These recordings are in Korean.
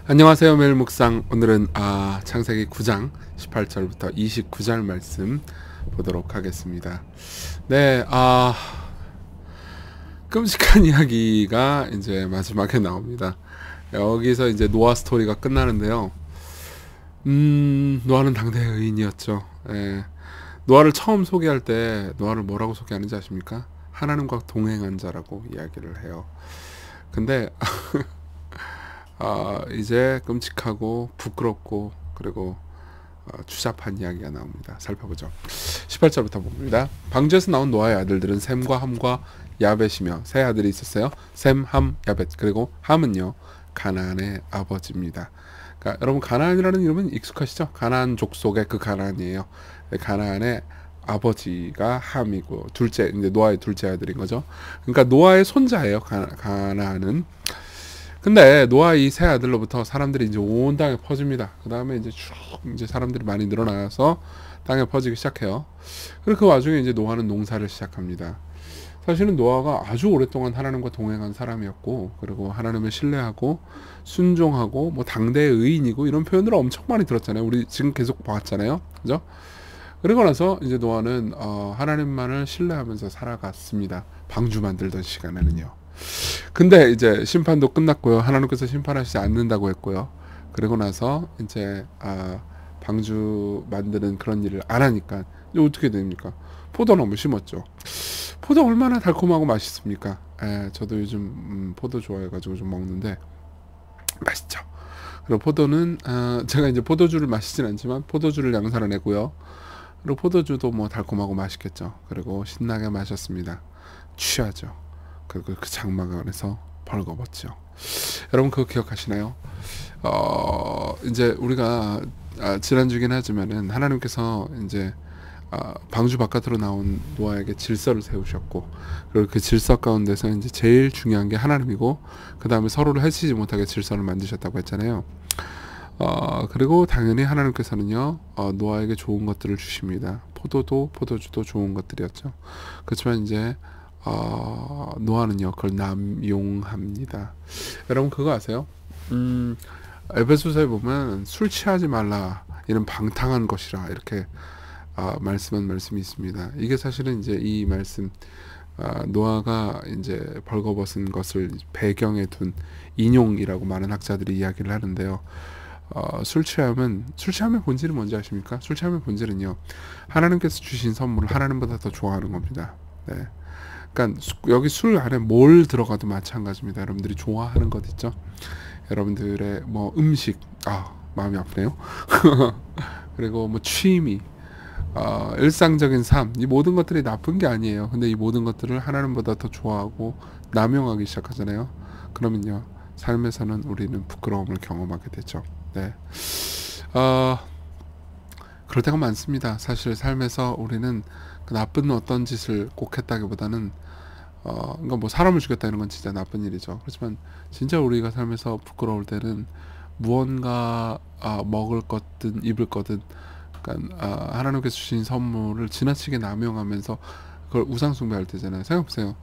안녕하세요. 매일 묵상. 오늘은 창세기 9장 18절부터 29절 말씀 보도록 하겠습니다. 네, 끔찍한 이야기가 이제 마지막에 나옵니다. 여기서 이제 노아 스토리가 끝나는데요. 노아는 당대의 의인이었죠. 예. 노아를 처음 소개할 때 노아를 뭐라고 소개하는지 아십니까? 하나님과 동행한 자라고 이야기를 해요. 근데 이제 끔찍하고 부끄럽고 그리고 추잡한 이야기가 나옵니다. 살펴보죠. 18절부터 봅니다. 방주에서 나온 노아의 아들들은 셈과 함과 야벳이며 세 아들이 있었어요. 셈, 함, 야벳. 그리고 함은요 가나안의 아버지입니다. 그러니까 여러분 가나안이라는 이름은 익숙하시죠? 가나안 족속의 그 가나안이에요. 가나안의 아버지가 함이고 둘째 이제 노아의 둘째 아들인 거죠. 그러니까 노아의 손자예요. 가나안은. 근데 노아 이 세 아들로부터 사람들이 이제 온 땅에 퍼집니다. 그 다음에 이제 쭉 이제 사람들이 많이 늘어나서 땅에 퍼지기 시작해요. 그리고 그 와중에 이제 노아는 농사를 시작합니다. 사실은 노아가 아주 오랫동안 하나님과 동행한 사람이었고, 그리고 하나님을 신뢰하고 순종하고 뭐 당대의 의인이고 이런 표현들을 엄청 많이 들었잖아요. 우리 지금 계속 봤잖아요, 그죠? 그리고 나서 이제 노아는 하나님만을 신뢰하면서 살아갔습니다. 방주 만들던 시간에는요. 근데 이제 심판도 끝났고요. 하나님께서 심판하시지 않는다고 했고요. 그리고 나서 이제 방주 만드는 그런 일을 안 하니까 이제 어떻게 됩니까? 포도나무 심었죠. 포도 얼마나 달콤하고 맛있습니까? 저도 요즘 포도 좋아해가지고 좀 먹는데 맛있죠. 그리고 포도는 제가 이제 포도주를 마시진 않지만 포도주를 양산해내고요. 그리고 포도주도 뭐 달콤하고 맛있겠죠. 그리고 신나게 마셨습니다. 취하죠. 그리고 그 장막안에서 벌거벗죠. 여러분 그거 기억하시나요? 이제 우리가 지난주긴 하지만은 하나님께서 이제 방주 바깥으로 나온 노아에게 질서를 세우셨고, 그리고 그 질서 가운데서 이제 제일 중요한 게 하나님이고, 그 다음에 서로를 해치지 못하게 질서를 만드셨다고 했잖아요. 그리고 당연히 하나님께서는요 노아에게 좋은 것들을 주십니다. 포도주도 좋은 것들이었죠. 그렇지만 이제 노아는요 그걸 남용합니다. 여러분 그거 아세요? 에베소서에 보면 술 취하지 말라, 이는 방탕한 것이라 이렇게 말씀한 말씀이 있습니다. 이게 사실은 이제 이 말씀 노아가 이제 벌거벗은 것을 배경에 둔 인용이라고 많은 학자들이 이야기를 하는데요. 술 취하면 본질은 뭔지 아십니까? 술 취하면 본질은요 하나님께서 주신 선물을 하나님보다 더 좋아하는 겁니다. 네. 그러니까 여기 술 안에 뭘 들어가도 마찬가지입니다. 여러분들이 좋아하는 것 있죠? 여러분들의 뭐 음식, 마음이 아프네요. 그리고 뭐 취미, 일상적인 삶, 이 모든 것들이 나쁜 게 아니에요. 근데 이 모든 것들을 하나님보다 더 좋아하고 남용하기 시작하잖아요. 그러면요 삶에서는 우리는 부끄러움을 경험하게 되죠. 네. 그럴 때가 많습니다. 사실 삶에서 우리는 그 나쁜 어떤 짓을 꼭 했다기보다는 그러니까 뭐 사람을 죽였다는 건 진짜 나쁜 일이죠. 그렇지만 진짜 우리가 삶에서 부끄러울 때는 무언가 먹을 거든 입을 거든, 그러니까 하나님께서 주신 선물을 지나치게 남용하면서 그걸 우상숭배할 때잖아요. 생각해보세요.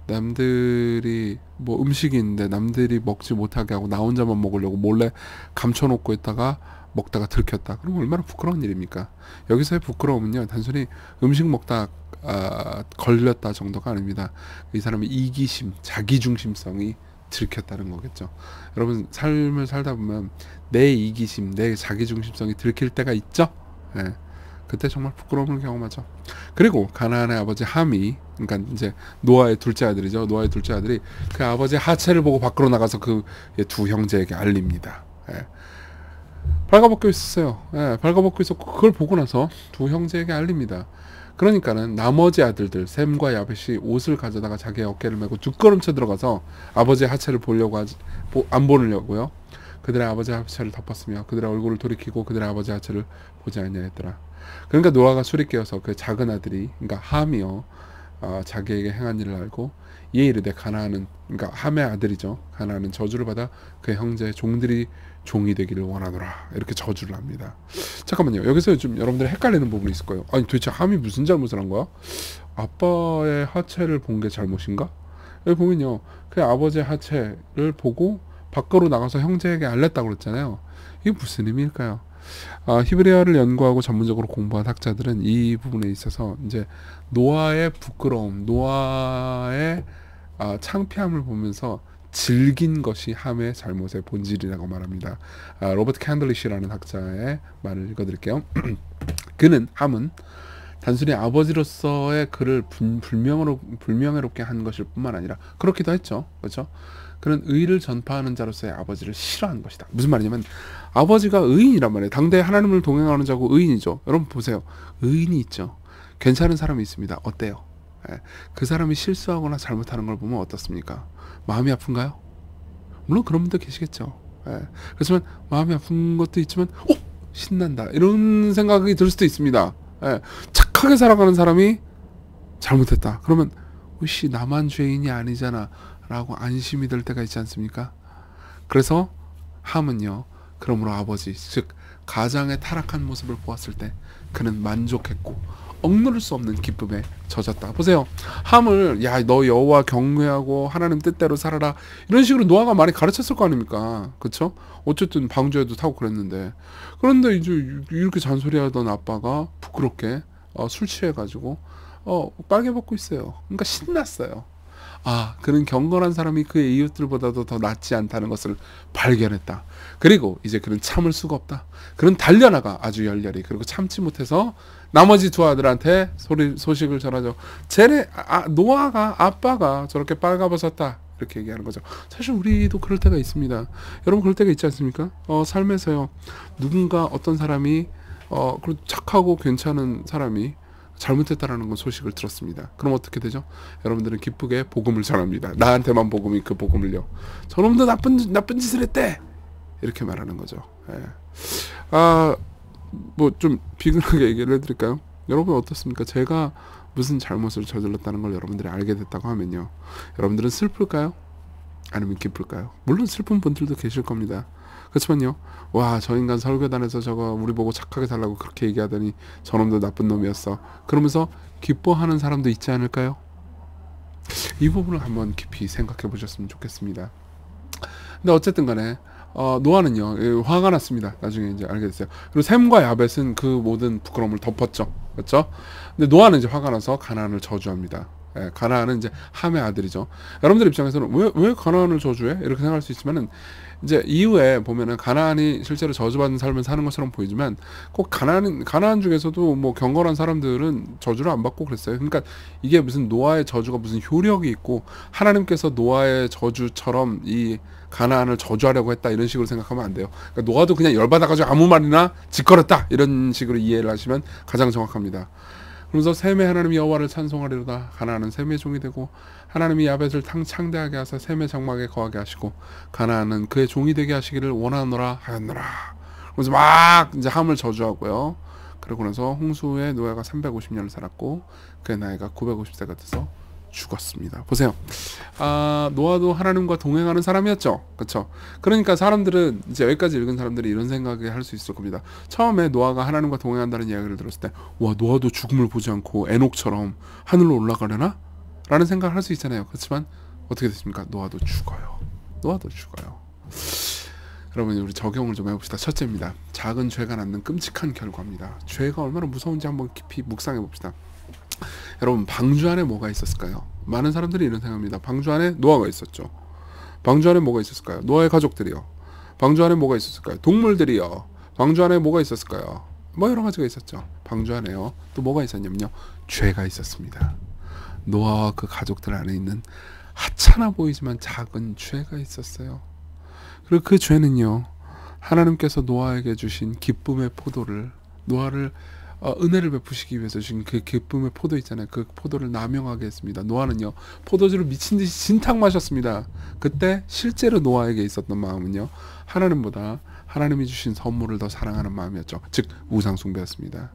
남들이 뭐 음식이 있는데 남들이 먹지 못하게 하고 나 혼자만 먹으려고 몰래 감춰놓고 있다가 먹다가 들켰다. 그럼 얼마나 부끄러운 일입니까? 여기서의 부끄러움은요 단순히 음식 먹다 걸렸다 정도가 아닙니다. 이 사람의 이기심, 자기중심성이 들켰다는 거겠죠. 여러분 삶을 살다 보면 내 이기심, 내 자기중심성이 들킬 때가 있죠. 네. 그때 정말 부끄러움을 경험하죠. 그리고 가나안의 아버지 함이, 그러니까 이제 노아의 둘째 아들이죠. 노아의 둘째 아들이 그 아버지의 하체를 보고 밖으로 나가서 그 두 형제에게 알립니다. 예. 발가벗겨 있었어요. 예, 발가벗겨 있었고 그걸 보고 나서 두 형제에게 알립니다. 그러니까는 나머지 아들들 셈과 야벳이 옷을 가져다가 자기의 어깨를 메고 두 걸음쳐 들어가서 아버지의 하체를 보려고 안 보려고요. 그들의 아버지의 하체를 덮었으며 그들의 얼굴을 돌이키고 그들의 아버지의 하체를 보지 아니하였더라. 그러니까 노아가 술이 깨어서 그 작은 아들이, 그러니까 함이요 자기에게 행한 일을 알고 이에 이르되 가나안은, 그러니까 함의 아들이죠, 가나안은 저주를 받아 그의 형제의 종들이 종이 되기를 원하노라, 이렇게 저주를 합니다. 잠깐만요, 여기서 좀 여러분들이 헷갈리는 부분이 있을 거예요. 아니 도대체 함이 무슨 잘못을 한 거야? 아빠의 하체를 본 게 잘못인가? 여기 보면요 그 아버지의 하체를 보고 밖으로 나가서 형제에게 알렸다고 그랬잖아요. 이게 무슨 의미일까요? 히브리어를 연구하고 전문적으로 공부한 학자들은 이 부분에 있어서 이제 노아의 부끄러움, 노아의 창피함을 보면서 즐긴 것이 함의 잘못의 본질이라고 말합니다. 로버트 캔들리시라는 학자의 말을 읽어드릴게요. 함은 단순히 아버지로서의 그를 불명예롭게 한 것일 뿐만 아니라 그렇기도 했죠. 그렇죠? 그는 의를 전파하는 자로서의 아버지를 싫어한 것이다. 무슨 말이냐면 아버지가 의인이란 말이에요. 당대 하나님을 동행하는 자고 의인이죠. 여러분 보세요. 의인이 있죠. 괜찮은 사람이 있습니다. 어때요? 그 사람이 실수하거나 잘못하는 걸 보면 어떻습니까? 마음이 아픈가요? 물론 그런 분도 계시겠죠. 그렇지만 마음이 아픈 것도 있지만 신난다 이런 생각이 들 수도 있습니다. 착하게 살아가는 사람이 잘못했다. 그러면 혹시 나만 죄인이 아니잖아 라고 안심이 될 때가 있지 않습니까? 그래서 함은요, 그러므로 아버지, 즉 가장의 타락한 모습을 보았을 때 그는 만족했고 억누를 수 없는 기쁨에 젖었다. 보세요. 함을 너 여호와 경외하고 하나님 뜻대로 살아라 이런 식으로 노아가 많이 가르쳤을 거 아닙니까? 그렇죠? 어쨌든 방주에도 타고 그랬는데, 그런데 이제 이렇게 잔소리하던 아빠가 부끄럽게 술 취해가지고 빨개 벗고 있어요. 그러니까 신났어요. 그는 경건한 사람이 그의 이웃들보다도 더 낫지 않다는 것을 발견했다. 그리고 이제 그는 참을 수가 없다. 그는 달려나가 아주 열렬히, 그리고 참지 못해서 나머지 두 아들한테 소식을 전하죠. 노아가 아빠가 저렇게 빨가벗었다 이렇게 얘기하는 거죠. 사실 우리도 그럴 때가 있습니다. 여러분 그럴 때가 있지 않습니까? 삶에서요, 누군가 어떤 사람이 그리고 착하고 괜찮은 사람이 잘못했다라는 건 소식을 들었습니다. 그럼 어떻게 되죠? 여러분들은 기쁘게 복음을 전합니다. 나한테만 복음이 그 복음을요. 저놈도 나쁜 짓을 했대 이렇게 말하는 거죠. 뭐 좀 비근하게 얘기를 해드릴까요? 여러분 어떻습니까? 제가 무슨 잘못을 저질렀다는 걸 여러분들이 알게 됐다고 하면요, 여러분들은 슬플까요? 아니면 기쁠까요? 물론 슬픈 분들도 계실 겁니다. 그렇지만요, 저 인간 설교단에서 저거 우리 보고 착하게 살라고 그렇게 얘기하더니 저놈도 나쁜 놈이었어, 그러면서 기뻐하는 사람도 있지 않을까요? 이 부분을 한번 깊이 생각해 보셨으면 좋겠습니다. 근데 어쨌든 간에 노아는요, 화가 났습니다. 나중에 이제 알게 됐어요. 그리고 셈과 야벳은 그 모든 부끄러움을 덮었죠. 그렇죠? 근데 노아는 이제 화가 나서 가나안을 저주합니다. 가나안은 이제 함의 아들이죠. 여러분들 입장에서는 왜 가나안을 저주해? 이렇게 생각할 수 있지만은, 이제 이후에 보면은 가나안이 실제로 저주받은 삶을 사는 것처럼 보이지만, 꼭 가나안 중에서도 뭐 경건한 사람들은 저주를 안 받고 그랬어요. 그러니까 이게 무슨 노아의 저주가 무슨 효력이 있고 하나님께서 노아의 저주처럼 이 가나안을 저주하려고 했다 이런 식으로 생각하면 안 돼요. 그러니까 노아도 그냥 열받아가지고 아무 말이나 짓거렸다 이런 식으로 이해를 하시면 가장 정확합니다. 그러면서 셈의 하나님 여호와를 찬송하리로다. 가나안은 셈의 종이 되고 하나님이 야벳을 창대하게 하사 셈의 장막에 거하게 하시고 가나안은 그의 종이 되게 하시기를 원하노라 하였노라. 그래서 막 이제 함을 저주하고요. 그러고 나서 홍수에 노아가 350년을 살았고 그의 나이가 950세가 돼서 죽었습니다. 보세요. 노아도 하나님과 동행하는 사람이었죠. 그렇죠? 그러니까 사람들은 이제 여기까지 읽은 사람들이 이런 생각을 할 수 있을 겁니다. 처음에 노아가 하나님과 동행한다는 이야기를 들었을 때, 노아도 죽음을 보지 않고 에녹처럼 하늘로 올라가려나? 라는 생각을 할 수 있잖아요. 그렇지만 어떻게 됐습니까? 노아도 죽어요. 여러분, 우리 적용을 좀 해봅시다. 첫째입니다. 작은 죄가 낳는 끔찍한 결과입니다. 죄가 얼마나 무서운지 한번 깊이 묵상해 봅시다. 여러분, 방주 안에 뭐가 있었을까요? 많은 사람들이 이런 생각합니다. 방주 안에 노아가 있었죠. 방주 안에 뭐가 있었을까요? 노아의 가족들이요. 방주 안에 뭐가 있었을까요? 동물들이요. 방주 안에 뭐가 있었을까요? 뭐 여러 가지가 있었죠. 방주 안에요. 또 뭐가 있었냐면요, 죄가 있었습니다. 노아와 그 가족들 안에 있는 하찮아 보이지만 작은 죄가 있었어요. 그리고 그 죄는요, 하나님께서 노아에게 주신 기쁨의 포도를, 노아를 은혜를 베푸시기 위해서 주신 그 기쁨의 포도 있잖아요. 그 포도를 남용하게 했습니다. 노아는요, 포도주를 미친 듯이 진탕 마셨습니다. 그때 실제로 노아에게 있었던 마음은요, 하나님보다 하나님이 주신 선물을 더 사랑하는 마음이었죠. 즉 우상 숭배였습니다.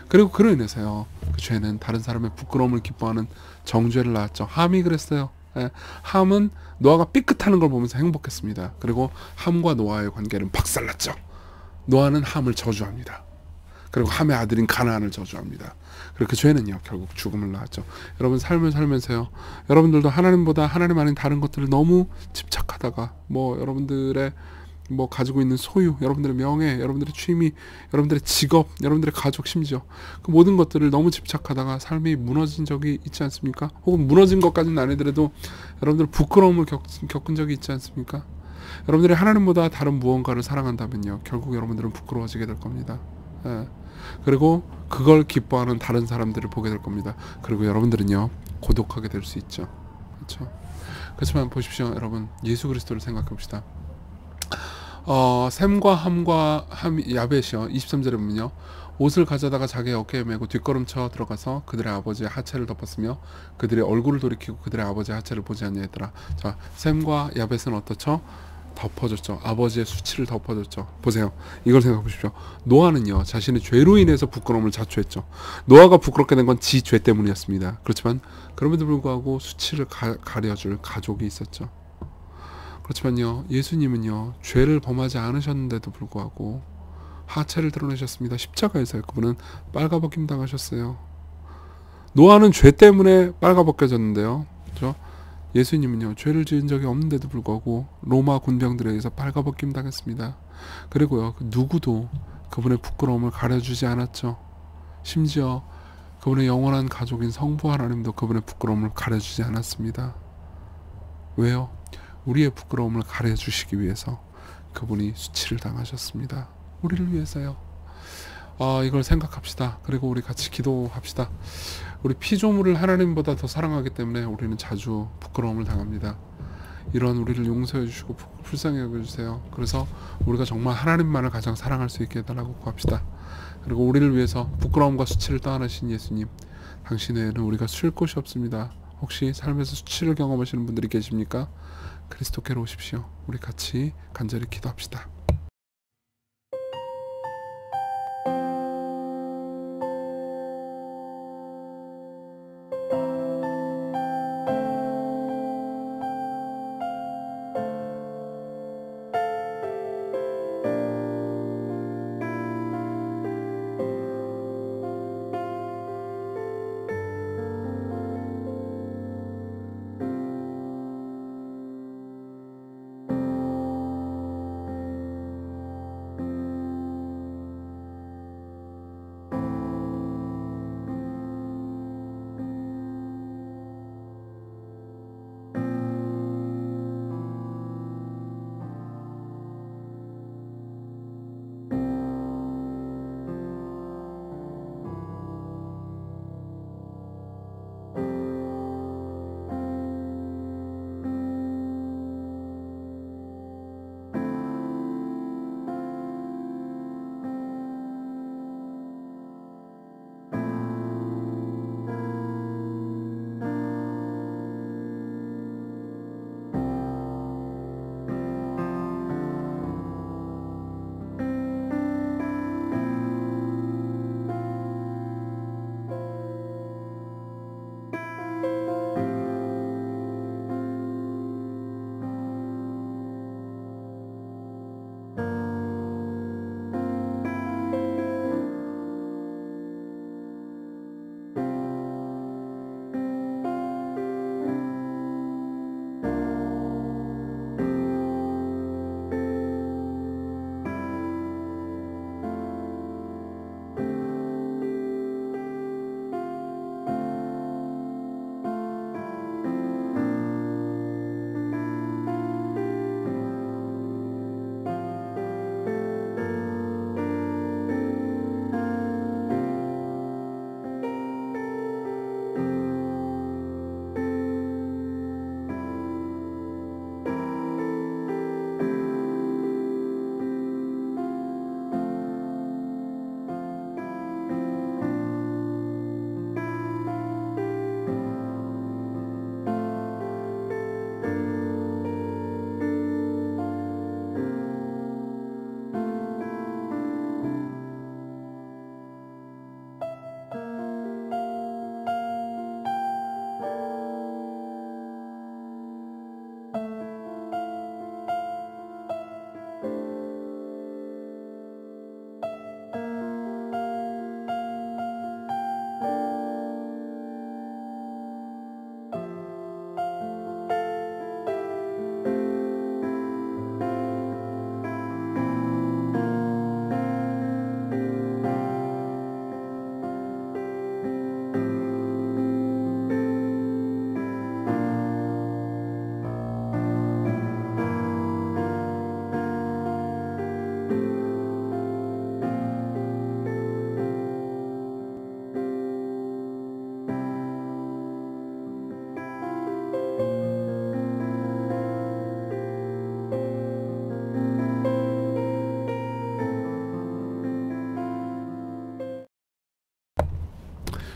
그리고 그로 인해서요, 그 죄는 다른 사람의 부끄러움을 기뻐하는 정죄를 낳았죠. 함이 그랬어요. 함은 노아가 삐끗하는 걸 보면서 행복했습니다. 그리고 함과 노아의 관계는 박살났죠. 노아는 함을 저주합니다. 그리고 함의 아들인 가나안을 저주합니다. 그리고 그 죄는요 결국 죽음을 낳았죠. 여러분 삶을 살면서요, 여러분들도 하나님보다 하나님 아닌 다른 것들을 너무 집착하다가 뭐 여러분들의 뭐 가지고 있는 소유, 여러분들의 명예, 여러분들의 취미, 여러분들의 직업, 여러분들의 가족, 심지어 그 모든 것들을 너무 집착하다가 삶이 무너진 적이 있지 않습니까? 혹은 무너진 것까지는 아니더라도 여러분들 부끄러움을 겪은 적이 있지 않습니까? 여러분들이 하나님보다 다른 무언가를 사랑한다면요 결국 여러분들은 부끄러워지게 될 겁니다. 예. 그리고 그걸 기뻐하는 다른 사람들을 보게 될 겁니다. 그리고 여러분들은요 고독하게 될 수 있죠. 그렇죠? 그렇지만 보십시오 여러분, 예수 그리스도를 생각해 봅시다. 셈과 함과 야벳이요 23절에 보면요, 옷을 가져다가 자기의 어깨에 메고 뒷걸음쳐 들어가서 그들의 아버지의 하체를 덮었으며 그들의 얼굴을 돌이키고 그들의 아버지의 하체를 보지 아니하였더라. 자, 셈과 야벳은 어떻죠? 덮어줬죠. 아버지의 수치를 덮어줬죠. 보세요. 이걸 생각해 보십시오. 노아는요 자신의 죄로 인해서 부끄러움을 자초했죠. 노아가 부끄럽게 된 건 지 죄 때문이었습니다. 그렇지만 그럼에도 불구하고 수치를 가려줄 가족이 있었죠. 그렇지만요 예수님은요 죄를 범하지 않으셨는데도 불구하고 하체를 드러내셨습니다. 십자가에서요 그분은 빨가벗김 당하셨어요. 노아는 죄 때문에 빨가벗겨졌는데요, 그렇죠? 예수님은요 죄를 지은 적이 없는데도 불구하고 로마 군병들에 의해서 빨가벗김 당했습니다. 그리고요 그 누구도 그분의 부끄러움을 가려주지 않았죠. 심지어 그분의 영원한 가족인 성부 하나님도 그분의 부끄러움을 가려주지 않았습니다. 왜요? 우리의 부끄러움을 가려주시기 위해서 그분이 수치를 당하셨습니다. 우리를 위해서요. 이걸 생각합시다. 그리고 우리 같이 기도합시다. 우리 피조물을 하나님보다 더 사랑하기 때문에 우리는 자주 부끄러움을 당합니다. 이런 우리를 용서해 주시고 불쌍히 여겨주세요. 그래서 우리가 정말 하나님만을 가장 사랑할 수 있게 해달라고 구합시다. 그리고 우리를 위해서 부끄러움과 수치를 떠안으신 예수님, 당신 외에는 우리가 쉴 곳이 없습니다. 혹시 삶에서 수치를 경험하시는 분들이 계십니까? 그리스도께로 오십시오. 우리 같이 간절히 기도합시다.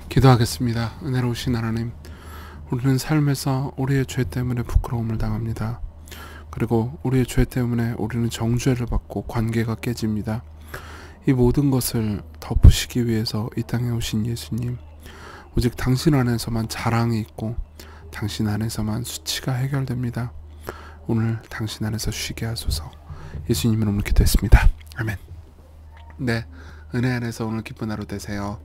기도하겠습니다. 은혜로우신 하나님, 우리는 삶에서 우리의 죄 때문에 부끄러움을 당합니다. 그리고 우리의 죄 때문에 우리는 정죄를 받고 관계가 깨집니다. 이 모든 것을 덮으시기 위해서 이 땅에 오신 예수님, 오직 당신 안에서만 자랑이 있고 당신 안에서만 수치가 해결됩니다. 오늘 당신 안에서 쉬게 하소서. 예수님 이름으로 기도했습니다. 아멘. 네, 은혜 안에서 오늘 기쁜 하루 되세요.